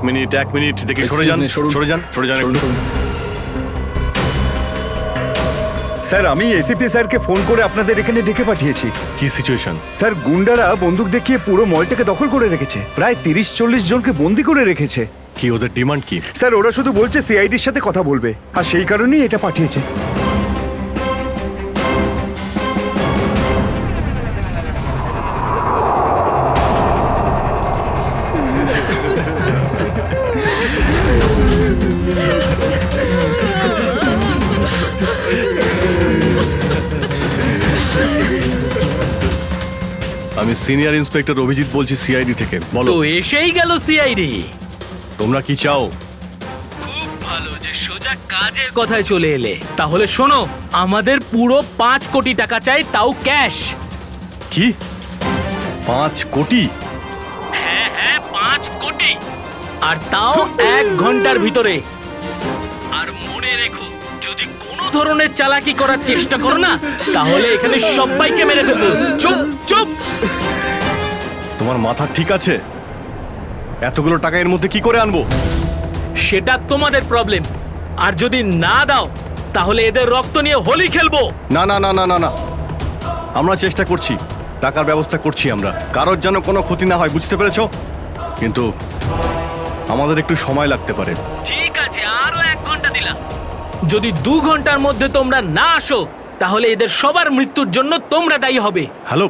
Minute দেখে সরে যান একটু। স্যার, আমি এসিপি স্যারকে ফোন করে আপনাদের এখানে ডেকে পাঠিয়েছি। কি সিচুয়েশন? স্যার, গুন্ডারা বন্দুক দেখিয়ে পুরো মলটাকে দখল করে রেখেছে। প্রায় 30-40 জনকে বন্দি করে রেখেছে। কি ওদের ডিমান্ড কি? স্যার, ওরা শুধু বলছে সিআইডির সাথে কথা বলবে, আর সেই কারণেই এটা পাঠিয়েছে। আমি সিনিয়র ইন্সপেক্টর অভিজিৎ বলছি সিআইডি থেকে। বলো। তো এসেই গেল সিআইডি। তোমরা কি চাও? খুব ভালো যে সোজা কাজের কথায় চলে এলে। তাহলে শোনো, আমাদের পুরো 5 কোটি টাকা চাই, তাও ক্যাশ। কি 5 কোটি? হ্যাঁ 5 কোটি, আর তাও 1 ঘন্টার ভিতরে। আর মনে রেখো, যদি কোনো ধরনের চালাকি করার চেষ্টা করো না, তাহলে এখানে সবাইকে মেরে ফেলবো। চুপ চুপ। তোমার মাথা ঠিক আছে? এতগুলো টাকা এর মধ্যে কি করে আনবো? সেটা তোমাদের প্রবলেম। আর যদি না দাও, তাহলে এদের রক্ত নিয়ে হোলি খেলবো। না না না না না না, আমরা চেষ্টা করছি, টাকার ব্যবস্থা করছি আমরা। কারোর যেন কোনো ক্ষতি না হয়, বুঝতে পেরেছো? কিন্তু আমাদের একটু সময় লাগতে পারে। ঠিক আছে, আরো 1 ঘন্টা দিলাম। যদি 2 ঘন্টার মধ্যে তোমরা না আসো, তাহলে এদের সবার মৃত্যুর জন্য তোমরা দায়ী হবে। হ্যালো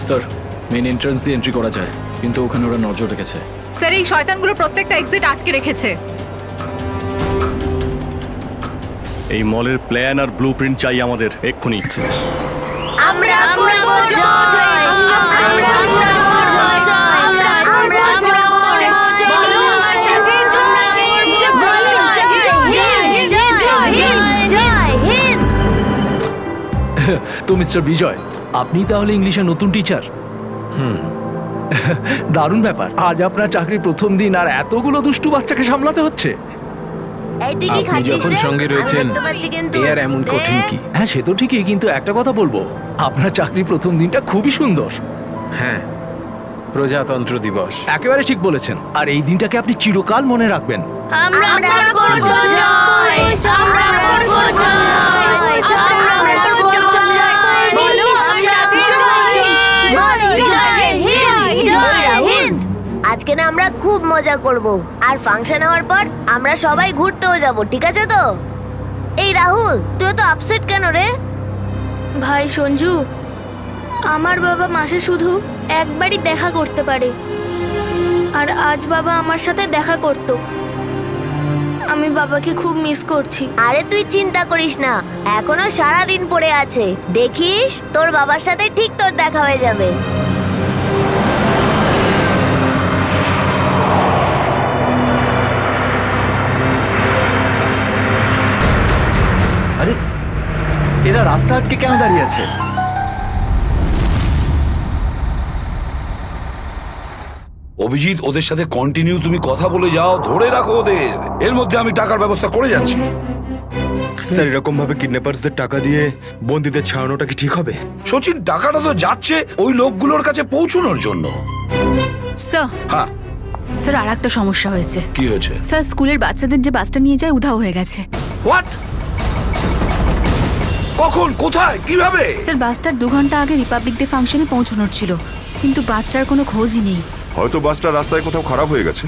স্যার, মেন এন্ট্রান্স দিয়ে এন্ট্রি করা যায়, কিন্তু ওখানে ওরা নজর রেখেছে। স্যার, এই শয়তানগুলো প্রত্যেকটা এক্সিট আটকে রেখেছে। এই মলের প্ল্যান আর ব্লুপ্রিন্ট চাই আমাদের এক্ষুনি। আমরা করব জয়, আমরা করব জয়, আমরা করব জয়, জয় হিন্দ। তো মিস্টার বিজয়, আপনি তাহলে ইংলিশের নতুন টিচার? দারুণ ব্যাপার। আজ আপনার চাকরির প্রথম দিন, আর এতগুলো দুষ্টু বাচ্চাকে সামলাতে হচ্ছে। এই তুই কি আপনি খাচ্ছিস যখন রে? সঙ্গে আমি রয়েছেন, দেখতে পাচ্ছি কিন্তু। এ আর এমন কঠিন কি? হ্যাঁ, সে তো ঠিকই, কিন্তু একটা কথা বলবো, আপনার চাকরির প্রথম দিনটা খুবই সুন্দর। হ্যাঁ, প্রজাতন্ত্র দিবস। একেবারে ঠিক বলেছেন, আর এই দিনটাকে আপনি চিরকাল মনে রাখবেন। আমরা করব জয়, আমরা করব জয়, আমরা করব জয়, বলো সাথে জয়, জয় হিন্দ, জয় হিন্দ। আজকে না আমরা খুব মজা করব, আর ফাংশন হওয়ার পর আমরা সবাই ঘুরতেও যাব, ঠিক আছে তো? এই রাহুল, তুই তো আপসেট কেন রে? ভাই সঞ্জু, আমার বাবা মাসে শুধু একবারই দেখা করতে পারে, আর আজ বাবা আমার সাথে দেখা করত। আমি বাবাকে খুব মিস করছি। আরে তুই চিন্তা করিস না, এখনো সারা দিন পড়ে আছে। দেখিস তোর বাবার সাথে ঠিক তোর দেখা হয়ে যাবে। আরে, এরা রাস্তা আটকে কেন দাঁড়িয়ে আছে? অভিজিৎ, ওদের সাথে কন্টিনিউ তুমি কথা বলে যাও, ধরে রাখো ওদের। এর মধ্যে আমি টাকার ব্যবস্থা করে যাচ্ছি। স্যার, এরকম ভাবে কিডন্যাপারসদের টাকা দিয়ে বন্দীদের ছাড়ানোটা কি ঠিক হবে? সচিন, টাকাটা তো যাচ্ছে ওই লোকগুলোর কাছে পৌঁছানোর জন্য। স্যার, হ্যাঁ, স্যার, আর একটা সমস্যা হয়েছে। কি হয়েছে? স্যার, স্কুলের বাচ্চাদের যে বাসটা নিয়ে যায় উধাও হয়ে গেছে। হোয়াট? কখন, কোথায়, কিভাবে? স্যার, বাসটার 2 ঘন্টা আগে রিপাবলিক ডে ফাংশনে পৌঁছানোর ছিল, কিন্তু বাসটার কোনো খোঁজই নেই। হয়তো বাসটা রাস্তায় কোথাও খারাপ হয়ে গেছে।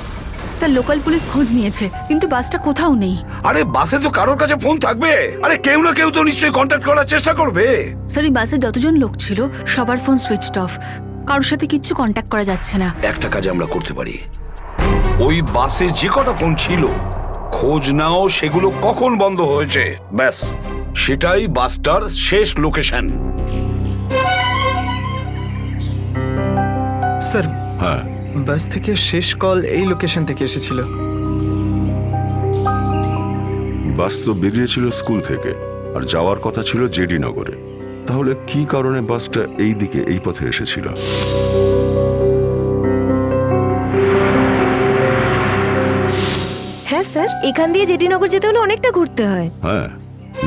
স্যার, লোকাল পুলিশ খোঁজ নিয়েছে, কিন্তু বাসটা কোথাও নেই। আরে বাসে তো কারোর কাছে ফোন থাকবে। আরে কেউ না কেউ তো নিশ্চয়ই কন্ট্যাক্ট করার চেষ্টা করবে। স্যার, এই বাসে যতজন লোক ছিল সবার ফোন সুইচড অফ, কারোর সাথে কিচ্ছু কন্ট্যাক্ট করা যাচ্ছে না। একটা কাজ আমরা করতে পারি, ওই বাসে যে কটা ফোন ছিল খোঁজ নাও সেগুলো কখন বন্ধ হয়েছে, ব্যাস সেটাই বাসটার শেষ লোকেশন। স্যার, হ্যাঁ, বাস থেকে শেষ কল এই লোকেশন থেকে এসেছিল। বাস তো বেরিয়েছিল স্কুল থেকে, আর যাওয়ার কথা ছিল জেডি নগরে। তাহলে কি কারণে বাসটা এই দিকে, এই পথে এসেছিল? হ্যাঁ স্যার, এখান দিয়ে জেডি নগর যেতে হলে অনেকটা ঘুরতে হয়। হ্যাঁ,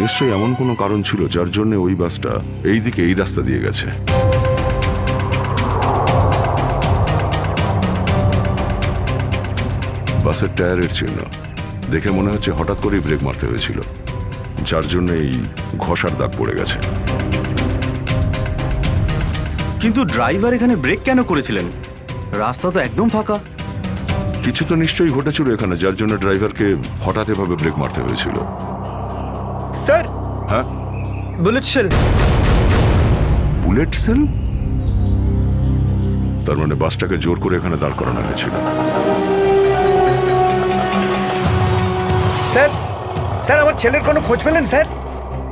নিশ্চয়ই এমন কোনো কারণ ছিল যার জন্য ওই বাসটা এই দিকে, এই রাস্তা দিয়ে গেছে। বাসের টায়ারের চিহ্ন দেখে মনে হচ্ছে হঠাৎ করেই ব্রেক মারতে হয়েছিল, যার জন্য এই ঘষার দাগ পড়ে গেছে। কিন্তু ড্রাইভার এখানে ব্রেক কেন করেছিলেন? রাস্তা তো একদম ফাঁকা। কিছু তো নিশ্চয়ই ঘটেছিল এখানে, যার জন্য ড্রাইভারকে হঠাৎ এভাবে ব্রেক মারতে হয়েছিল। স্যার, হ্যাঁ, বুলেট শেল। Bullet sell? তার মানে বাসটাকে জোর করে এখানে দাঁড় করানো হয়েছিল। স্যার, স্যার আমার ছেলের কোনো খোঁজ পেলেন স্যার?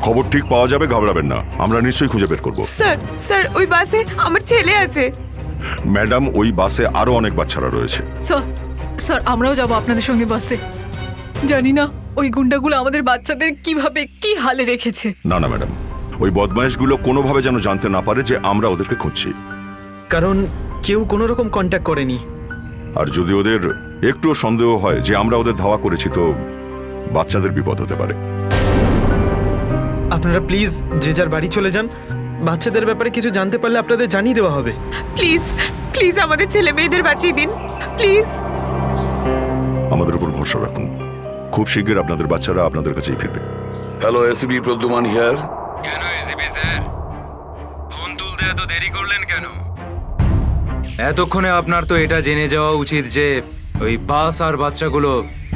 খবর ঠিক পাওয়া যাবে, ঘাবড়াবেন না, আমরা নিশ্চয়ই খুঁজে বের করব। স্যার স্যার ওই বাসে আমার ছেলে আছে। ম্যাডাম, ওই বাসে আরো অনেক বাচ্চারা রয়েছে। স্যার স্যার আমরাও যাব আপনাদের সঙ্গে বাসে। জানি না ওই গুন্ডাগুলো আমাদের বাচ্চাদের কিভাবে কি হালে রেখেছে। না না ম্যাডাম, ওই বদমাইশগুলো কোনোভাবে যেন জানতে না পারে যে আমরা ওদেরকে খুঁজছি। কারণ কেউ কোনো রকম কন্ট্যাক্ট করেনি। আর যদি ওদের একটুও সন্দেহ হয় যে আমরা ওদের ধাওয়া করেছি, তো বাচ্চাদের বিপদ হতে পারে। আপনারা প্লিজ যে যার বাড়ি চলে যান। বাচ্চাদের ব্যাপারে কিছু জানতে পারলে আপনাদের জানিয়ে দেওয়া হবে। প্লিজ প্লিজ আমাদের ছেলে মেয়েদের বাঁচিয়ে দিন প্লিজ। আমাদের উপর ভরসা রাখুন, খুব শীঘ্র আপনাদের বাচ্চারা আপনাদের কাছেই ফিরবে। Hello, ACP Pradyuman here. কেন এসিপি স্যার ফোন তুলতে এত দেরি করলেন কেন? এতক্ষণে আপনার তো এটা জেনে যাওয়া উচিত যে ওই বাস আর বাচ্চাগুলো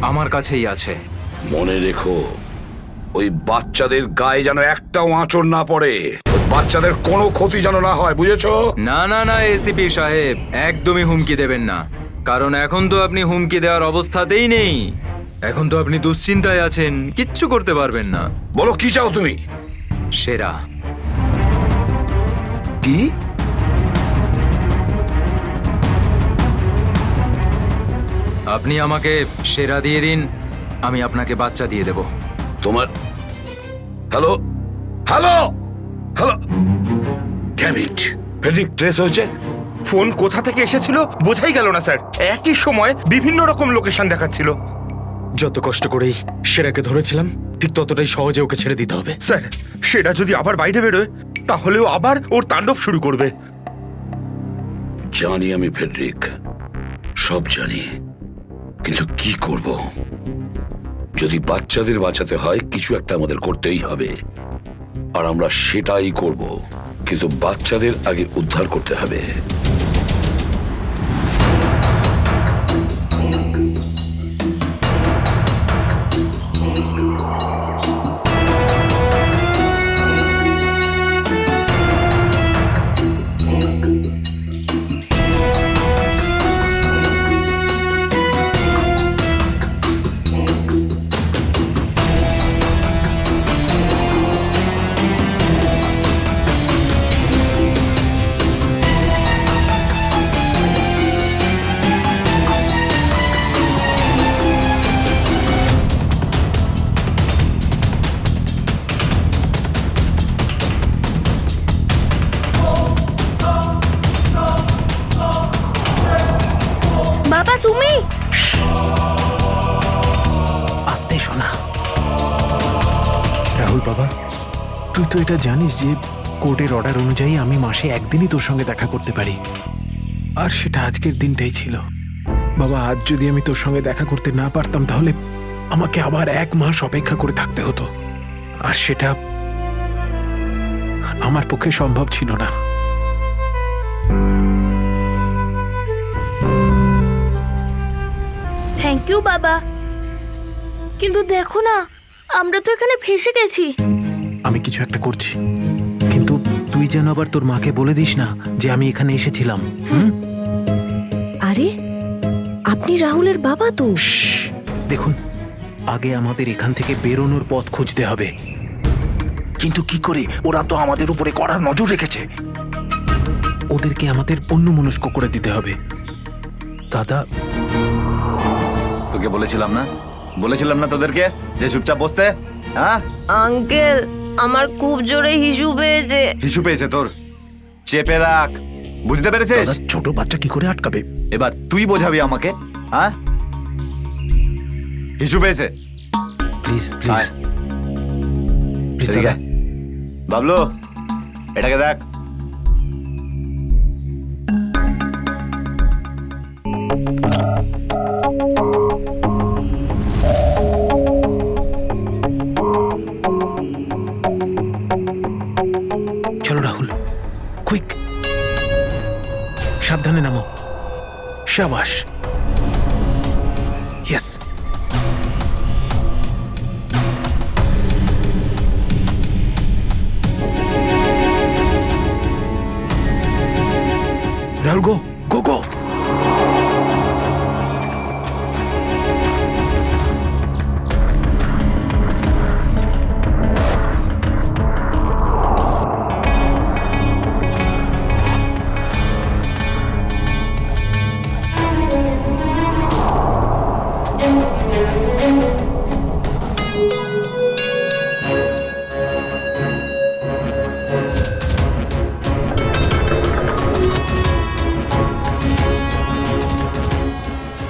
আমার কাছেই আছে। মনে রেখো, ওই বাচ্চাদের গায়ে যেন একটাও আঁচড় না পড়ে, ওই বাচ্চাদের কোনো ক্ষতি যেন না হয়, বুঝেছো? না না না এসিপি সাহেব, একদমই হুমকি দেবেন না। কারণ এখন তো আপনি হুমকি দেওয়ার অবস্থাতেই নেই। এখন তো আপনি দুশ্চিন্তায় আছেন, কিচ্ছু করতে পারবেন না। বলো কি চাও তুমি? সেরা। কি? আপনি আমাকে সেরা দিয়ে দিন, আমি আপনাকে বাচ্চা দিয়ে দেব। তোমার hello hello hello, damn it, Friedrich trace হয়েছে? ফোন কোথা থেকে এসেছিল বোঝাই গেল না স্যার। একই সময় বিভিন্ন রকম লোকেশন দেখাচ্ছিল। যত কষ্ট করেই সেরাকে ধরেছিলাম, ঠিক ততটাই সহজে ওকে ছেড়ে দিতে হবে। স্যার, সেটা যদি আবার বাইরে বেরোয় তাহলেও আবার ওর তাণ্ডব শুরু করবে। জানি আমি ফেডরিক, সব জানি, কিন্তু কি করব? যদি বাচ্চাদের বাঁচাতে হয়, কিছু একটা আমাদের করতেই হবে, আর আমরা সেটাই করব। কিন্তু বাচ্চাদের আগে উদ্ধার করতে হবে। বাবা তুমি? আস্তে শোনা। রাহুল বাবা, তুই তো এটা জানিস যে কোর্টের অর্ডার অনুযায়ী আমি মাসে একদিনই তোর সঙ্গে দেখা করতে পারি, আর সেটা আজকের দিনটাই ছিল। বাবা, আজ যদি আমি তোর সঙ্গে দেখা করতে না পারতাম তাহলে আমাকে আবার 1 মাস অপেক্ষা করে থাকতে হতো, আর সেটা আমার পক্ষে সম্ভব ছিল না। থ্যাংক ইউ বাবা, কিন্তু দেখো না, আমরা তো এখানে ফেসে গেছি। আমি কিছু একটা করছি, কিন্তু তুই যেন আবার তোর মাকে বলে দিস না যে আমি এখানে এসেছিলাম। আরে আপনি রাহুলের বাবা তো। দেখুন, আগে আমাদের এখান থেকে বেরোনোর পথ খুঁজতে হবে। কিন্তু কি করে? ওরা তো আমাদের উপরে কড়া নজর রেখেছে। ওদেরকে আমাদের অন্যমনস্ক করে দিতে হবে। দাদা, তোকে বলেছিলাম না তোদেরকে যে চুপচাপ বসতে? হ্যাঁ আঙ্কেল, আমার খুব জোরে হিসু পেয়েছে। হিসু পেয়েছে তোর? চেপে রাখ, বুঝতে পেরেছিস? ছোট বাচ্চা কি করে আটকাবে? এবার তুই বোঝাবি আমাকে। হ্যাঁ, হিসু পেয়েছে? প্লিজ প্লিজ প্লিজ দাদা। বাবলু, এটাকে দেখ। চলো রাহুল, কুইক, সাবধানে নামো। শাবাশ, ইয়েস। রাহুল, গো গো গো।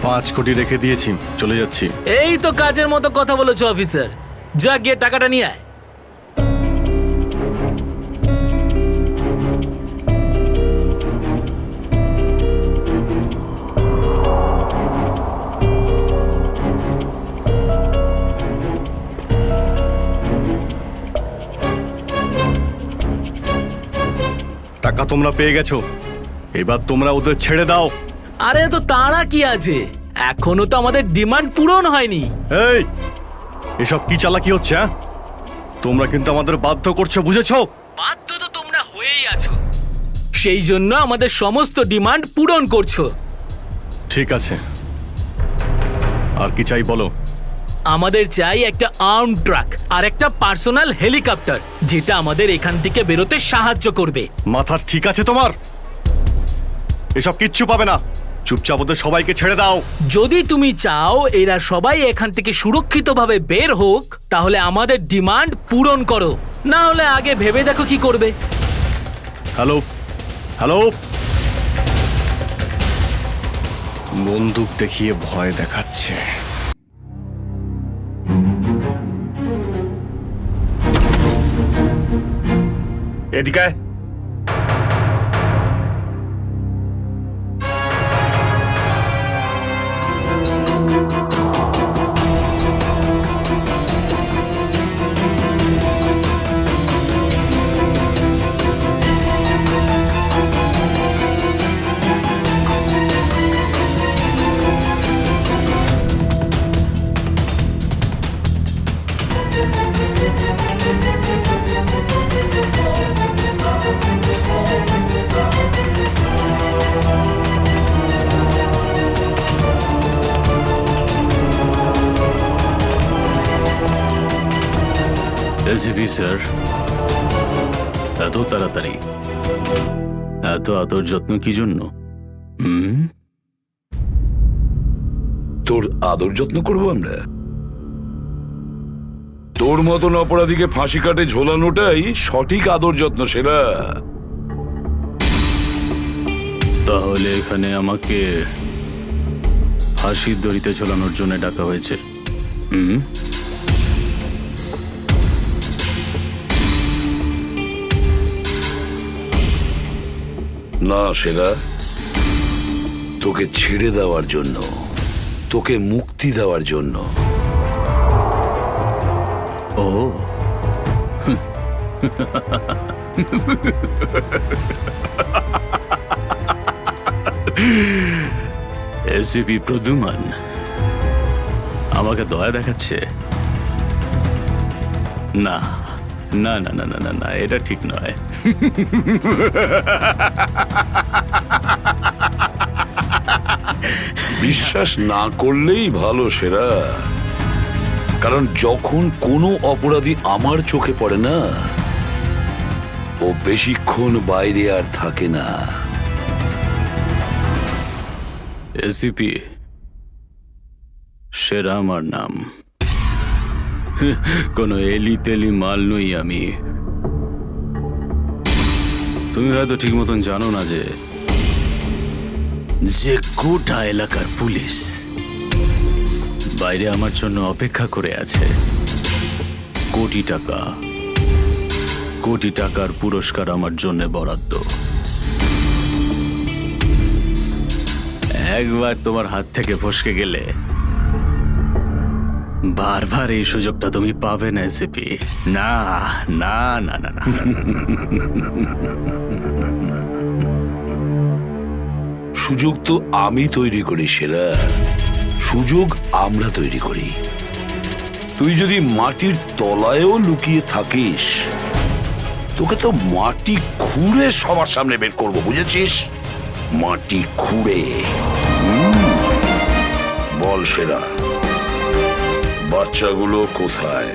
পাঁচ কোটি রেখে দিয়েছি, চলে যাচ্ছি। এই তো কাজের মতো কথা বলেছো অফিসার, যা গিয়ে টাকাটা নিয়ে আয়। টাকা তোমরা পেয়ে গেছো, এবার তোমরা ওদের ছেড়ে দাও। আরে তো তারা কি আছে, এখনো তো আমাদের ডিমান্ড পূরণ হয়নি। এই, এসব কি চালাকি হচ্ছে? হ্যাঁ, তোমরা কিন্তু আমাদের বাধ্য করছো, বুঝেছো? বাধ্য তো তোমরা হয়েই আছো, সেই জন্য আমাদের সমস্ত ডিমান্ড পূরণ করছো। ঠিক আছে, আর কি চাই বলো? আমাদের চাই একটা আর্ম ট্রাক আর একটা পার্সোনাল হেলিকপ্টার, যেটা আমাদের এখান থেকে বেরোতে সাহায্য করবে। মাথা ঠিক আছে তোমার? এসব কিচ্ছু পাবে না, চুপচাপ ওদের সবাইকে ছেড়ে দাও। যদি তুমি চাও এরা সবাই এখান থেকে সুরক্ষিতভাবে বের হোক, তাহলে আমাদের ডিমান্ড পূরণ করো, না হলে আগে ভেবে দেখো কি করবে। হ্যালো হ্যালো, বন্দুক দেখিয়ে ভয় দেখাচ্ছে। এদিকে আয়। এসিপি স্যার, এত তাড়াতাড়ি, এত আদর যত্ন কি জন্য? তোর আদর যত্ন করবো আমরা? তোর মতন অপরাধীকে ফাঁসি কাটে ঝোলানোটাই সঠিক আদর যত্ন, সেরা। তাহলে এখানে আমাকে ফাঁসির দড়িতে ঝোলানোর জন্য ডাকা হয়েছে? না সেরা, তোকে ছেড়ে দেওয়ার জন্য, তোকে মুক্তি দেওয়ার জন্য। ও এসিপি প্রদ্যুমান আমাকে দয়া দেখাচ্ছে? না না না না না না না, এটা ঠিক নয়। বিশ্বাস না করলেই ভালো সেরা, কারণ যখন কোনো অপরাধী আমার চোখে পড়ে না, ও বেশিক্ষণ বাইরে আর থাকে না। এসিপি, সেরা আমার নাম, কোনো এলি তেলি মাল নই আমি। তুমি হয়তো ঠিক মতন জানো না যে গোটা এলাকার পুলিশ বাইরে আমার জন্য অপেক্ষা করে আছে। কোটি টাকার পুরস্কার আমার জন্য বরাদ্দ। একবার তোমার হাত থেকে ফসকে গেলে বারবার এই সুযোগটা তুমি পাবে না এসিপি। না না না না না। সুযোগ তো আমি তৈরি করি সেরা, সুযোগ আমরা তৈরি করি। তুই যদি মাটির তলায়ও লুকিয়ে থাকিস, তোকে তো মাটি খুঁড়ে সবার সামনে বের করবো, বুঝেছিস? মাটি খুঁড়ে। বল সেরা, বাচ্চাগুলো কোথায়?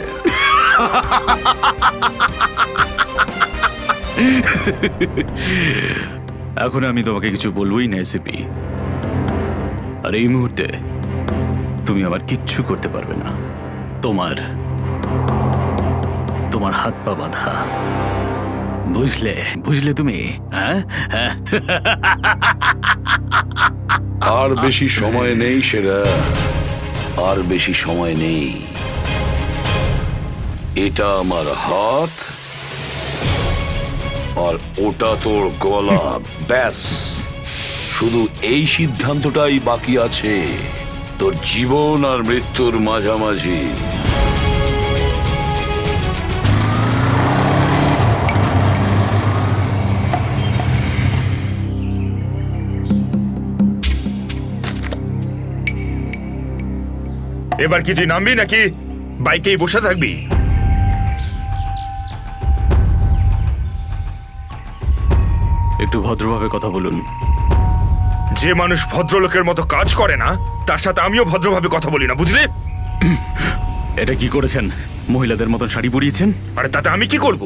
এখন আমি তোমাকে কিছু বলবোই না এসিপি। আর এই মুহূর্তে তুমি আমার কিচ্ছু করতে পারবে না। তোমার হাত পা বাঁধা। বুঝলে বুঝলে তুমি? হ্যাঁ হ্যাঁ। আর বেশি সময় নেই সেরা, আর বেশি সময় নেই। এটা আমার হাত আর ওটা তোর গলা, ব্যাস। শুধু এই সিদ্ধান্তটাই বাকি আছে, তোর জীবন আর মৃত্যুর মাঝামাঝি। এবার কি তুই নামবি নাকি বাইকেই বসে থাকবি? একটু ভদ্রভাবে কথা বলুন। যে মানুষ ভদ্রলোকের মতো কাজ করে না, তার সাথে আমিও ভদ্রভাবে কথা বলি না, বুঝলি? এটা কি করেছেন? মহিলাদের মতন শাড়ি পরিয়েছেন? আরে তাতে আমি কি করব?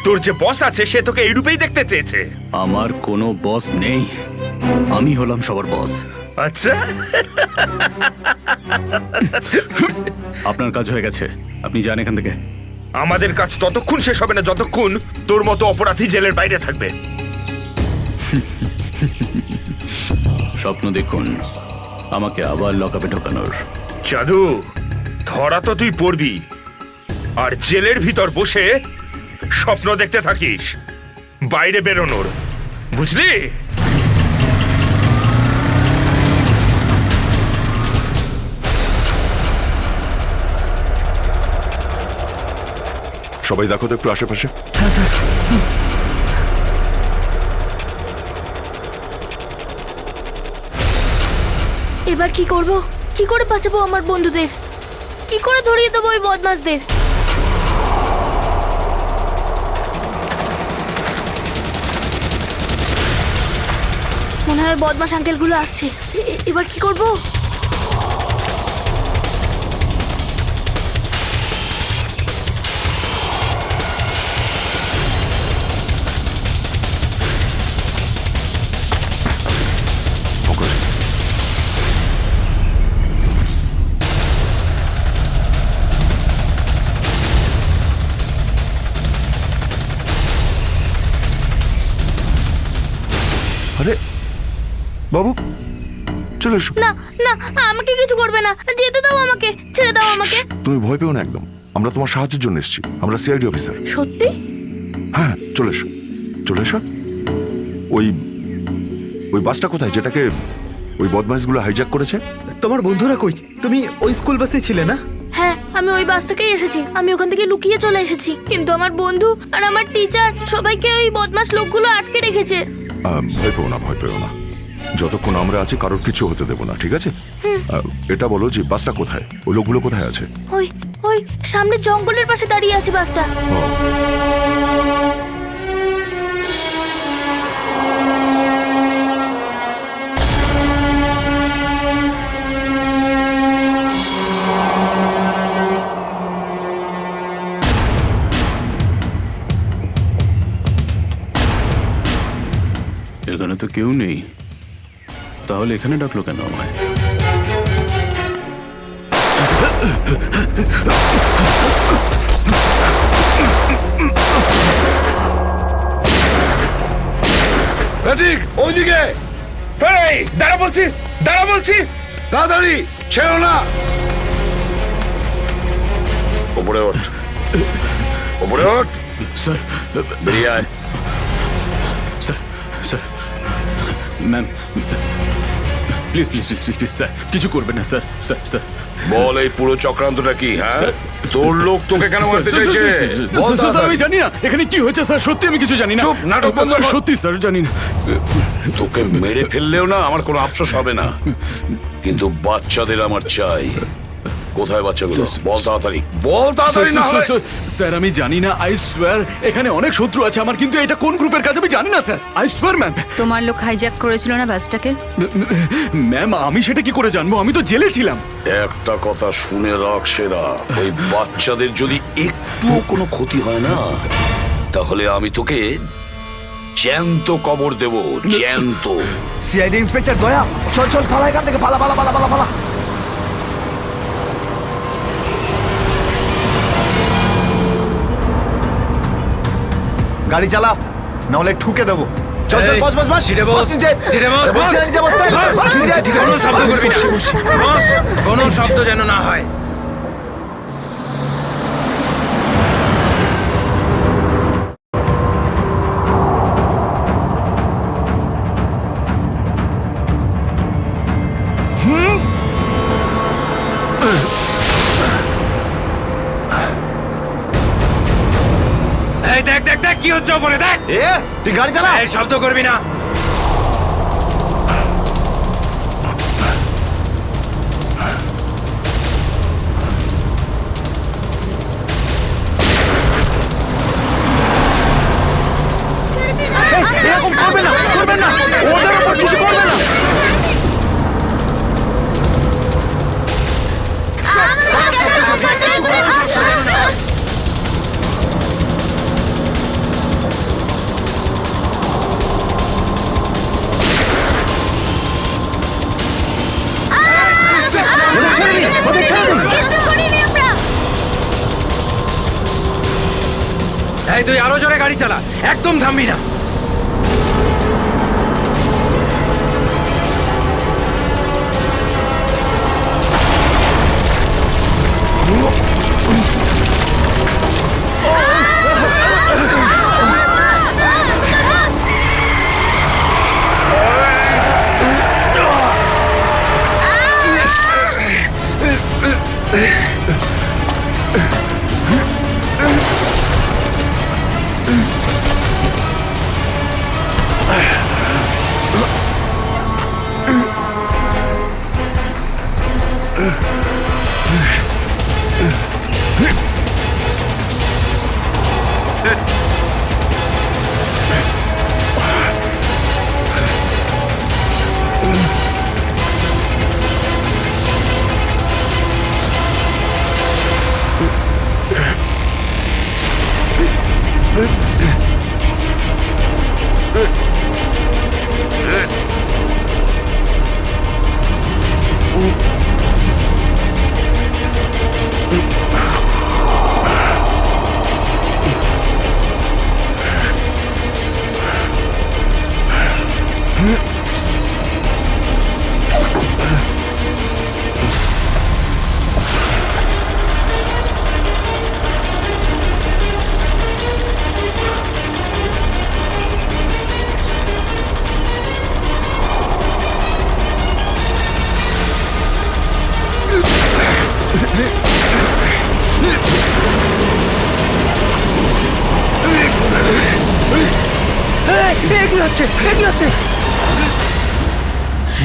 তোর যে বস আছে সে তোকে এই রূপেই দেখতে চেয়েছে। আমার কোনো বস নেই, আমি হলাম সবার বস। আচ্ছা, আপনার কাজ হয়ে গেছে, আপনি যান এখান থেকে। আমাদের কাজ ততক্ষণ শেষ হবে না যতক্ষণ তোর মতো অপরাধী জেলের বাইরে থাকবে। স্বপ্ন দেখুন আমাকে আবার লকআপে ঢোকানোর। জাদু, ধরা তো তুই পড়বি, আর জেলের ভিতর বসে স্বপ্ন দেখতে থাকিস বাইরে বেরোনোর, বুঝলি? সবাই দেখো তো একটু আশেপাশে। হ্যাঁ স্যার। এবার কি করব? কি করে বাঁচাবো আমার বন্ধুদের? কি করে ধরিয়ে দেবো ওই বদমাশদের? মনে হয় বদমাশ আঙ্কেলগুলো আসছে। এবার কি করব? আরে বাবু, চলে এসো। না না, আমাকে কিছু করবে না, যেতে দাও আমাকে, ছেড়ে দাও আমাকে। তুমি ভয় পেও না একদম, আমরা তোমার সাহায্যের জন্য এসেছি, আমরা সিআইডি অফিসার। সত্যি? হ্যাঁ, চলে এসো, চলে এসো। ওই ওই বাসটা কোথায় যেটাকে ওই বদমাইশগুলো হাইজ্যাক করেছে? তোমার বন্ধুরা কই? তুমি ওই স্কুল বাসে ছিলে না? হ্যাঁ, আমি ওই বাস থেকেই এসেছি। আমি ওখান থেকে লুকিয়ে চলে এসেছি, কিন্তু আমার বন্ধু আর আমার টিচার সবাইকে ওই বদমাশ লোকগুলো আটকে রেখেছে। ভয় পেও না, ভয় পেও না। যতক্ষণ আমরা আছি কারোর কিছু হতে দেবো না, ঠিক আছে? এটা বলো যে বাসটা কোথায়, ওই লোকগুলো কোথায় আছে? ওই ওই সামনে জঙ্গলের পাশে দাঁড়িয়ে আছে বাসটা। এখানে তো কেউ নেই, তাহলে এখানে ডাকলো কেন আমায়? ঠিক ওইদিকে। এই দাঁড়া বলছি, দাঁড়া বলছি, তাড়াতাড়ি ছেড়ো না। ওপরে ওঠ, ওপরে ওঠ। স্যার বেরিয়ে আয়। Sir sir ma'am please please please please please sir কিছু করবেন না স্যার স্যার স্যার বল এই পুরো চক্রান্তটা কি? হ্যাঁ, তোর লোক তোকে কেন মারতে চাইছে? বল স্যার আমি তাড়াতাড়ি। জানি না এখানে কি হয়েছে স্যার, সত্যি আমি কিছু জানি না। চুপ, নাটক বন্ধ কর। সত্যি স্যার জানি না। তোকে মেরে ফেললেও না আমার কোনো আফসোস হবে না, কিন্তু বাচ্চাদের আমার চাই। কোথায় বাচ্চাগুলো? বল তাড়াতাড়ি, বল তাড়াতাড়ি না হলে। স্যার আমি জানি না, আই সোয়ার এখানে অনেক শত্রু আছে আমার, কিন্তু এটা কোন গ্রুপের কাজ আমি জানি না স্যার, আই সোয়ার ম্যাম। তোমার লোক হাইজ্যাক করেছিল না বাসটাকে? ম্যাম আমি সেটা কি করে জানবো, আমি তো জেলে ছিলাম। একটা কথা শুনে রাখ সেরা, ওই বাচ্চাদের যদি একটুও কোনো ক্ষতি হয় না, তাহলে আমি তোকে জ্যান্ত কবর দেব, জ্যান্ত। সিআইডি ইন্সপেক্টর দয়া, চল চল পালা এখান থেকে, পালা পালা পালা পালা পালা। গাড়ি চালা, নাহলে ঠুকে দেবো। চল চল, বস বস বস, সিটে বস, নিচে। সিটে বস, বস। বস, নিচে বসতে হবে। বস, নিচে। কোনো শব্দ করবি না, বস, কোনো শব্দ যেন না হয়। এই দেখ দেখ দেখ কি হচ্ছে ওপরে, দেখ। তুই গাড়ি চালা। এই শব্দ করবি না। এরকম করবে না, করবেন না, ওদের উপর কিছু করবে না। এই তুই আরো জোরে গাড়ি চালা, একদম থামবি না।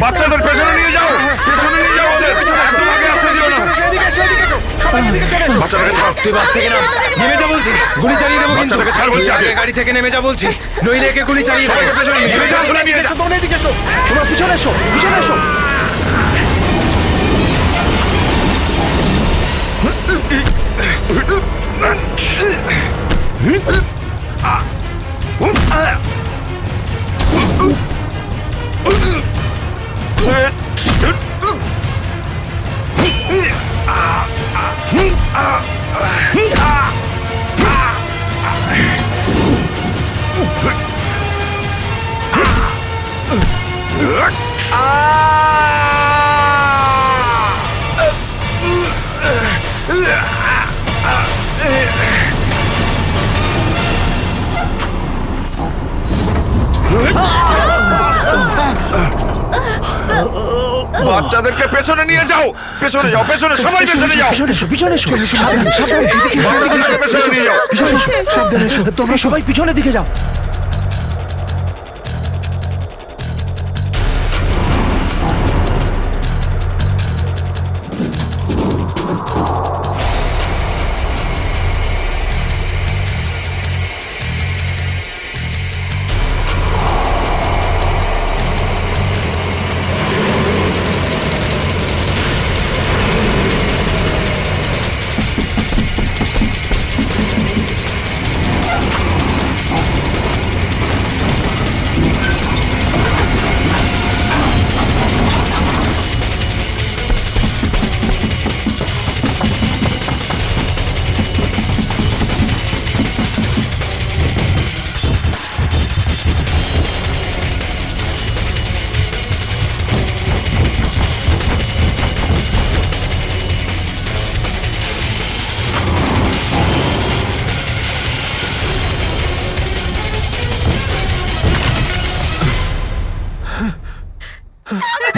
বাচ্চাদের পেছনে নিয়ে যাও, পেছনে নিয়ে যাও ওদের, একদম আগে আসতে দিও না। বাচ্চাটাকে ছাড়, তুই বাস থেকে নাম, নেমে যা বলছি, গুলি চালিয়ে দেবো কিন্তু। বাচ্চাটাকে ছাড় বলছি আগে। আগে গাড়ি থেকে নেমে যা বলছি, নইলে একে গুলি চালিয়ে দেবো। সবাইকে পেছনে নিয়ে যাও, পেছনে নিয়ে যাও। তোমরা এদিকে এসো, তোমরা পিছনে এসো, পিছনে এসো। বাচ্চাদেরকে পেছনে নিয়ে যাও, পেছনে যাও, পেছনে সবাই পেছনে যাও, পিছনে এসো, বাচ্চাদেরকে পেছনে নিয়ে যাও। সাবধানে এসো, তোমরা সবাই পিছনের দিকে যাও।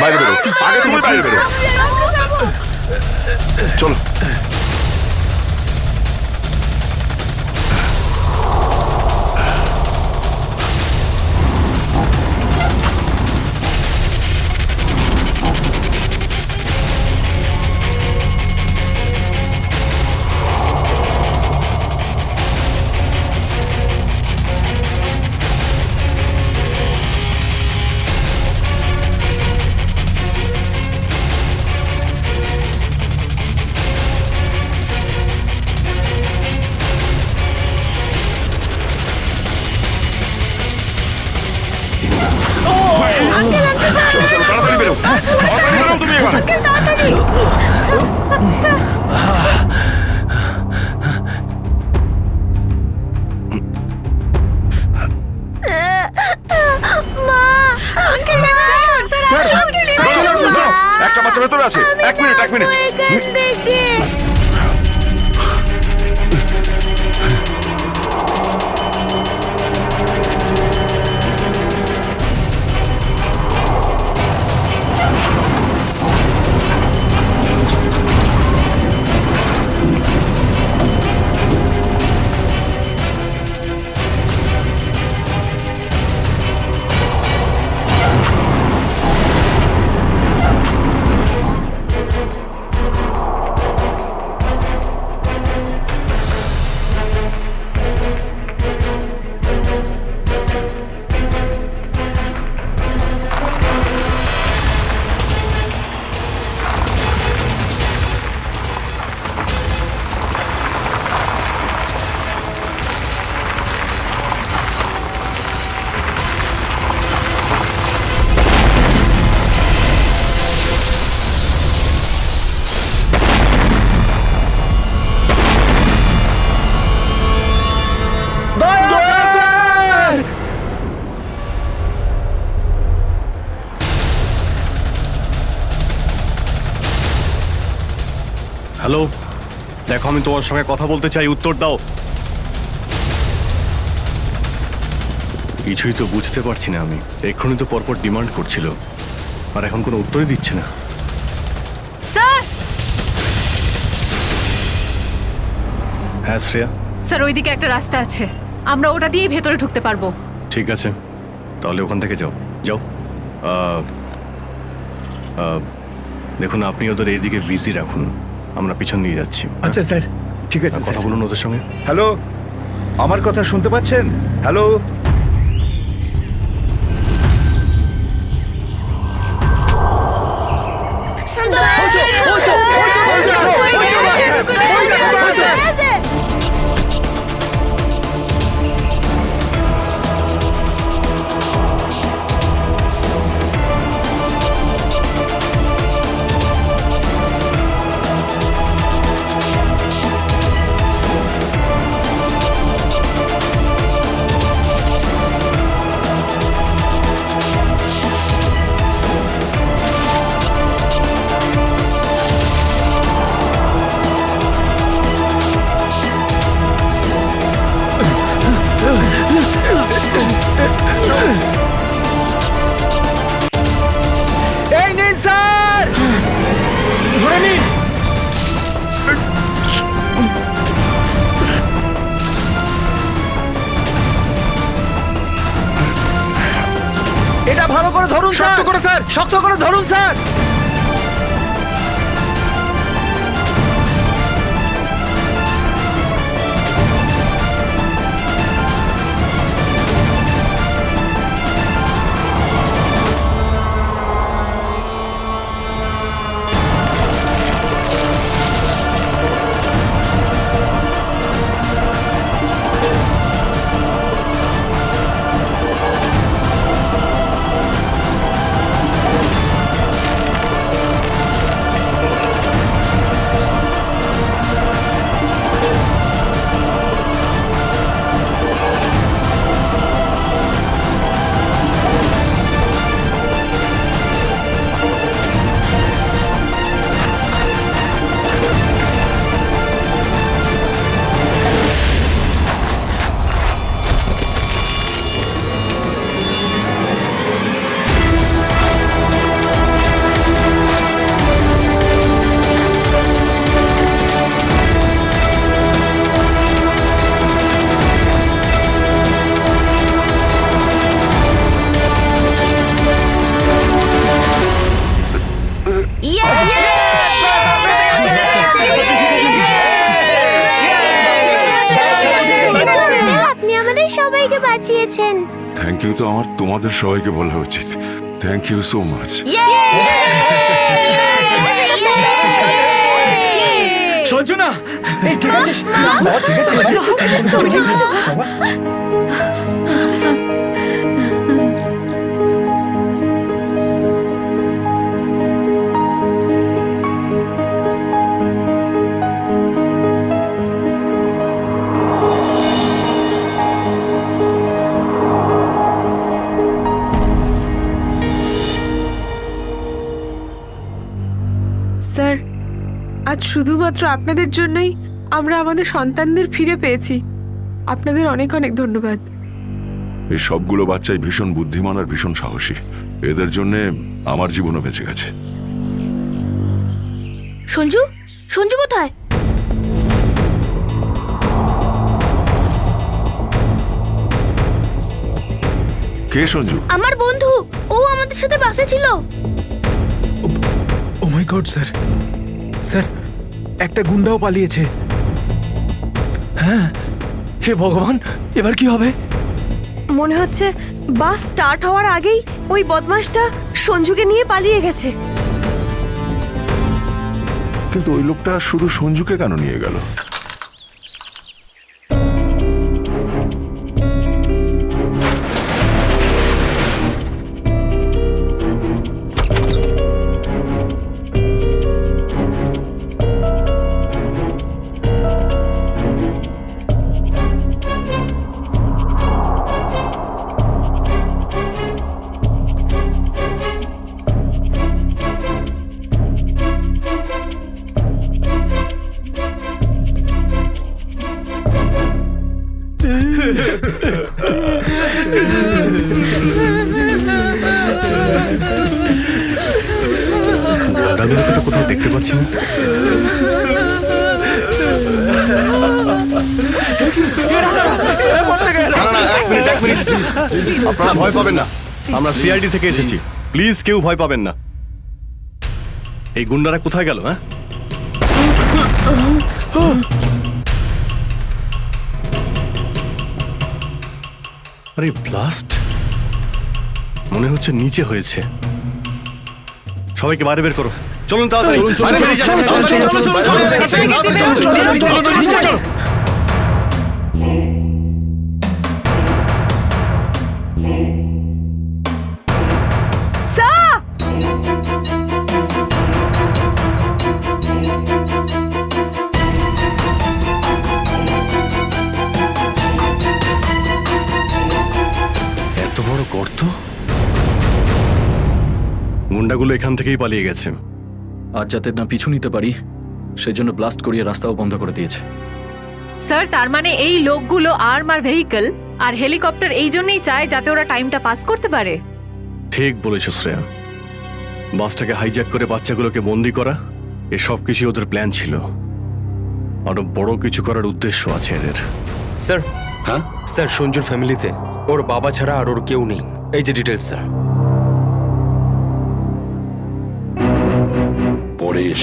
বাইরে বেরো, আগে তুমি বাইরে বেরো। চলো। চলো, চলো, তাড়াতাড়ি বেরো, তাড়াতাড়ি বেরো তুমি এবার। একটা বাচ্চা ভেতরে আছে, এক মিনিট, এক মিনিট। হ্যালো, দেখো আমি তোমার সঙ্গে কথা বলতে চাই, উত্তর দাও। কিছুই তো বুঝতে পারছি না আমি। এক্ষুনি তো পরপর ডিমান্ড করছিল, আর এখন কোনো উত্তরই দিচ্ছে না। স্যার, হ্যাঁ শ্রেয়া। স্যার ওইদিকে একটা রাস্তা আছে, আমরা ওটা দিয়েই ভেতরে ঢুকতে পারবো। ঠিক আছে, তাহলে ওখান থেকে যাও, যাও। দেখুন, আপনি ওদের এইদিকে বিজি রাখুন, আমরা পিছন দিয়ে যাচ্ছি। আচ্ছা স্যার, ঠিক আছে। কথা বলুন ওদের সঙ্গে। হ্যালো, আমার কথা শুনতে পাচ্ছেন? হ্যালো, ভালো করে ধরুন শক্ত করে স্যার, শক্ত করে ধরুন স্যার। আপনি আমাদের সবাইকে বাঁচিয়েছেন। থ্যাংক ইউ তো আমার তোমাদের সবাইকে বলা উচিত। Thank you so much. Sanju না, ঠিক আছে বাবা, ঠিক আছে বাবা। স্যার, আজ শুধুমাত্র আপনাদের জন্যই আমরা আমাদের সন্তানদের ফিরে পেয়েছি। আপনাদের অনেক অনেক ধন্যবাদ। এই সবগুলো বাচ্চাই ভীষণ বুদ্ধিমান আর ভীষণ সাহসী। এদের জন্য আমার জীবনও বেঁচে গেছে। সঞ্জু, সঞ্জু কোথায়? কে সঞ্জু? আমার বন্ধু, ও আমাদের সাথে বাসে ছিল। ও মাই গড স্যার, স্যার একটা গুন্ডাও পালিয়েছে। হ্যাঁ, হে ভগবান, এবার কি হবে? মনে হচ্ছে বাস স্টার্ট হওয়ার আগেই ওই বদমাশটা সঞ্জুকে নিয়ে পালিয়ে গেছে। কিন্তু ওই লোকটা শুধু সঞ্জুকে কেন নিয়ে গেল? দাদুকে তো কোথাও দেখতে পাচ্ছি না। এক মিনিট প্লিজ। আপনারা ভয় পাবেন না, আমরা সিআইডি থেকে এসেছি। প্লিজ কেউ ভয় পাবেন না। এই গুন্ডারা কোথায় গেল? হ্যাঁ, আরে ব্লাস্ট মনে হচ্ছে নিচে হয়েছে। সবাইকে বাইরে বের করো, চলুন তাড়াতাড়ি। এত বড় গর্ত, গুন্ডাগুলো এখান থেকেই পালিয়ে গেছে। আজ যাতে না পিছু নিতে পারি সেই জন্য ব্লাস্ট করিয়ে রাস্তাও বন্ধ করে দিয়েছে। স্যার, তার মানে এই লোকগুলো আর্মার ভেহিকল আর হেলিকপ্টার এই জন্যই চায় যাতে ওরা টাইমটা পাস করতে পারে। ঠিক বলেছ শ্রেয়া, বাসটাকে হাইজ্যাক করে বাচ্চাগুলোকে বন্দি করা, এসব কিছু ওদের প্ল্যান ছিল। আরো বড় কিছু করার উদ্দেশ্য আছে এদের। স্যার, হ্যাঁ স্যার, সঞ্জুর ফ্যামিলিতে ওর বাবা ছাড়া আর ওর কেউ নেই। এই যে ডিটেলস স্যার। পরেশ।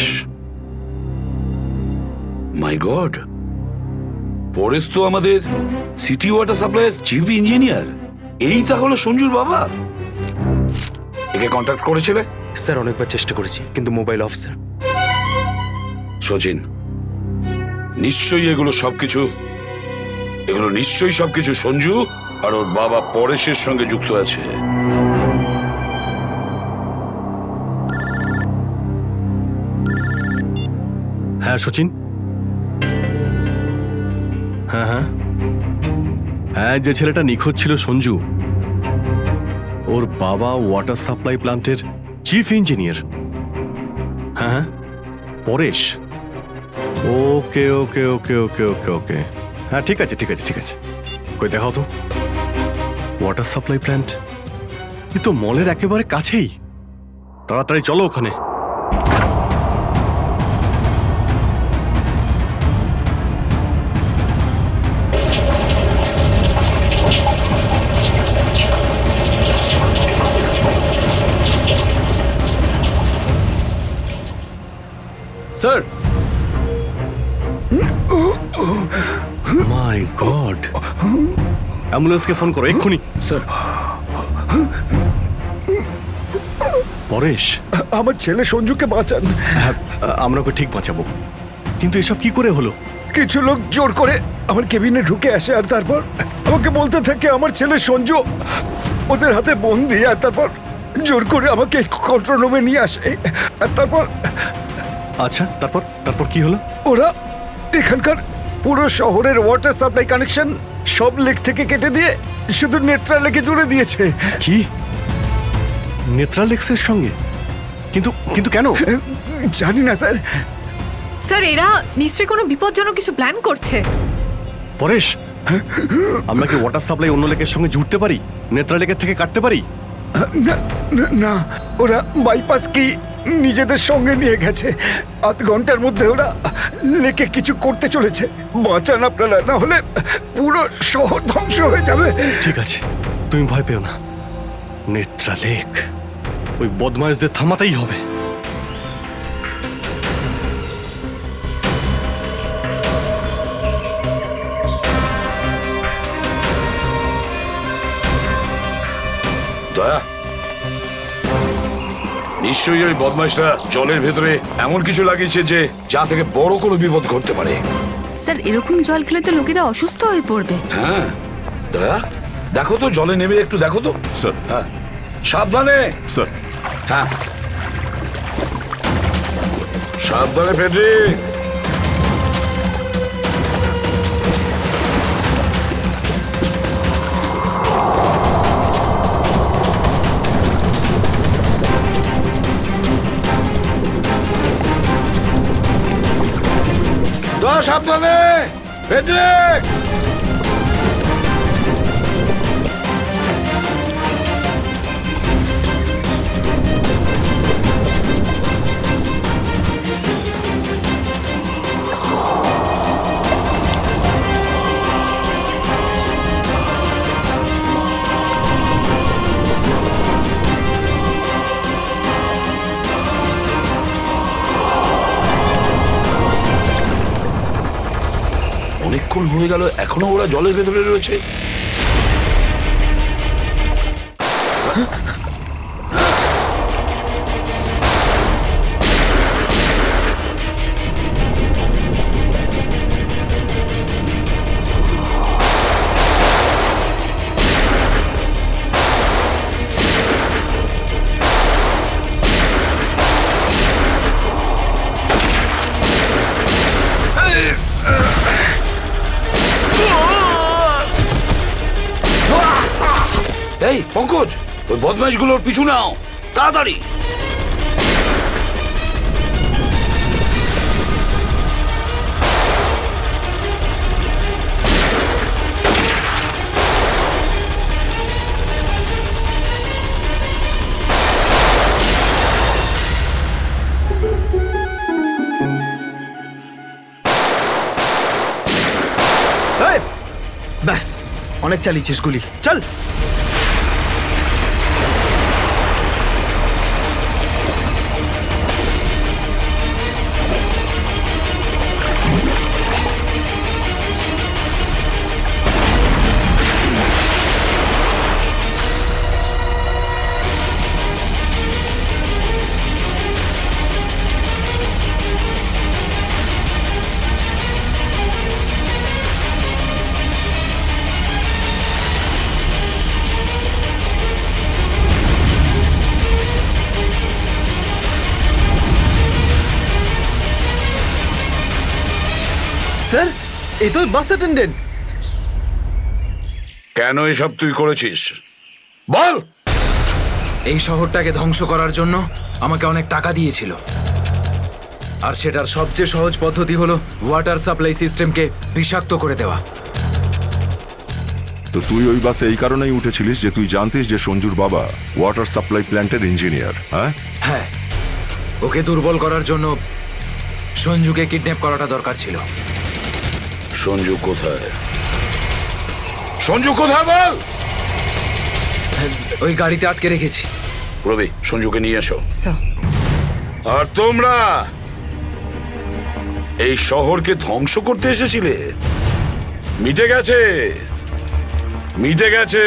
মাই গড, পরেশ তো আমাদের সিটি ওয়াটার সাপ্লাইয়ের চিফ ইঞ্জিনিয়ার। এই তাহলে সঞ্জুর বাবা। একে কন্ট্যাক্ট করেছিলে? স্যার অনেকবার চেষ্টা করেছি, কিন্তু মোবাইল অফ স্যার। সচিন, নিশ্চয়ই এগুলো সবকিছু সঞ্জু আর ওর বাবা পরেশের সঙ্গে যুক্ত আছে। হ্যাঁ সচিন, হ্যাঁ হ্যাঁ হ্যাঁ, যে ছেলেটা নিখোঁজ ছিল সঞ্জু, ওর বাবা ওয়াটার সাপ্লাই প্ল্যান্টের চিফ ইঞ্জিনিয়ার। হ্যাঁ হ্যাঁ, পরেশ। ওকে ওকে ওকে ওকে ওকে ওকে হ্যাঁ, ঠিক আছে ঠিক আছে ঠিক আছে। কই দেখাও তো ওয়াটার সাপ্লাই প্ল্যান্ট। এ তো মলের একেবারে কাছেই। তাড়াতাড়ি চলো ওখানে। স্যার, মাই গড, অ্যাম্বুলেন্সকে ফোন করো এক্ষুনি। স্যার, পরেশ, আমার ছেলে সঞ্জুকে বাঁচান। হ্যাঁ, আমরা ওকে ঠিক বাঁচাবো, কিন্তু এসব কি করে হলো? কিছু লোক জোর করে আমার কেবিনে ঢুকে আসে আর তারপর আমাকে বলতে থাকে আমার ছেলে সঞ্জু ওদের হাতে বন্দি, আর তারপর জোর করে আমাকে কন্ট্রোল রুমে নিয়ে আসে। আর তারপর আচ্ছা, তারপর তারপর কি হলো? ওরা এখানকার পুরো শহরের ওয়াটার সাপ্লাই কানেকশন সব লেক থেকে কেটে দিয়ে শুধু নেত্রা লেকে জুড়ে দিয়েছে। কি? নেত্রালেক্সের সঙ্গে? কিন্তু কিন্তু কেন? জানি না স্যার। স্যার এরা নিশ্চয়ই কোনো বিপজ্জনক কিছু প্ল্যান করছে। পরেশ, আমরা কি ওয়াটার সাপ্লাই অন্য লেকের সঙ্গে জুড়তে পারি? নেত্রা লেকের থেকে কাটতে পারি? না না, না, ওরা বাইপাস কি নিজেদের সঙ্গে নিয়ে গেছে। আধ ঘন্টার মধ্যে ওরা লেকে কিছু করতে চলেছে। বাঁচান আপনারা, না হলে পুরো শহর ধ্বংস হয়ে যাবে। ঠিক আছে, তুমি ভয় পেও না। নেত্রা লেক, ওই বদমাইশদের থামাতেই হবে। দয়া, নিশ্চয়ই ওই বদমাইশরা জলের ভেতরে এমন কিছু লাগিয়েছে যে যা থেকে বড় কোনো বিপদ ঘটতে পারে। স্যার এরকম জল খেলে তো লোকেরা অসুস্থ হয়ে পড়বে। হ্যাঁ দয়া, দেখো তো জলে নেমে একটু দেখো তো। স্যার। হ্যাঁ, সাবধানে। স্যার। হ্যাঁ, সাবধানে ফেডরিক। দয়া, সাবধানে ফেডরিক। অনেকক্ষণ হয়ে গেল, এখনো ওরা জলের ভেতরে রয়েছে। এই পঙ্কজ, ওই বদমাইশগুলোর পিছু নাও তাড়াতাড়ি। ব্যাস, অনেক চালিয়েছিস গুলি, চল। এই তো বাস অ্যাটেন্ডেন্ট। কেন এসব তুই করেছিস বল? এই শহরটাকে ধ্বংস করার জন্য আমাকে অনেক টাকা দিয়েছিল, আর সেটার সবচেয়ে সহজ পদ্ধতি হলো ওয়াটার সাপ্লাই সিস্টেমকে বিষাক্ত করে দেওয়া। তো তুই ওই বাসে এই কারণেই উঠেছিলিস যে তুই জানতিস যে সঞ্জুর বাবা ওয়াটার সাপ্লাই প্ল্যান্টের ইঞ্জিনিয়ার, হ্যাঁ? হ্যাঁ, ওকে দুর্বল করার জন্য সঞ্জুকে কিডন্যাপ করাটা দরকার ছিল। সঞ্জু কোথায়? সঞ্জু কোথায় বল? ওই গাড়িতে আটকে রেখেছি। রবি, সঞ্জুকে নিয়ে এসো। স্যার। আর তোমরা এই শহরকে ধ্বংস করতে এসেছিলে? মিটে গেছে, মিটে গেছে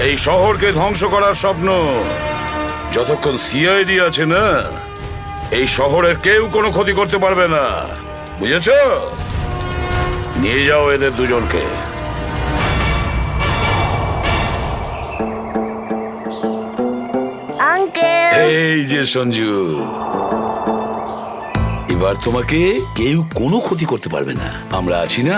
এই শহরকে ধ্বংস করার স্বপ্ন। যতক্ষণ সিআইডি আছে না, এই শহরের কেউ কোনো ক্ষতি করতে পারবে না, বুঝেছ? নিয়ে যাও এদের দুজনকে। আঙ্কেল, এই যে সঞ্জু, এবার তোমাকে কেউ কোনো ক্ষতি করতে পারবে না, আমরা আছি না?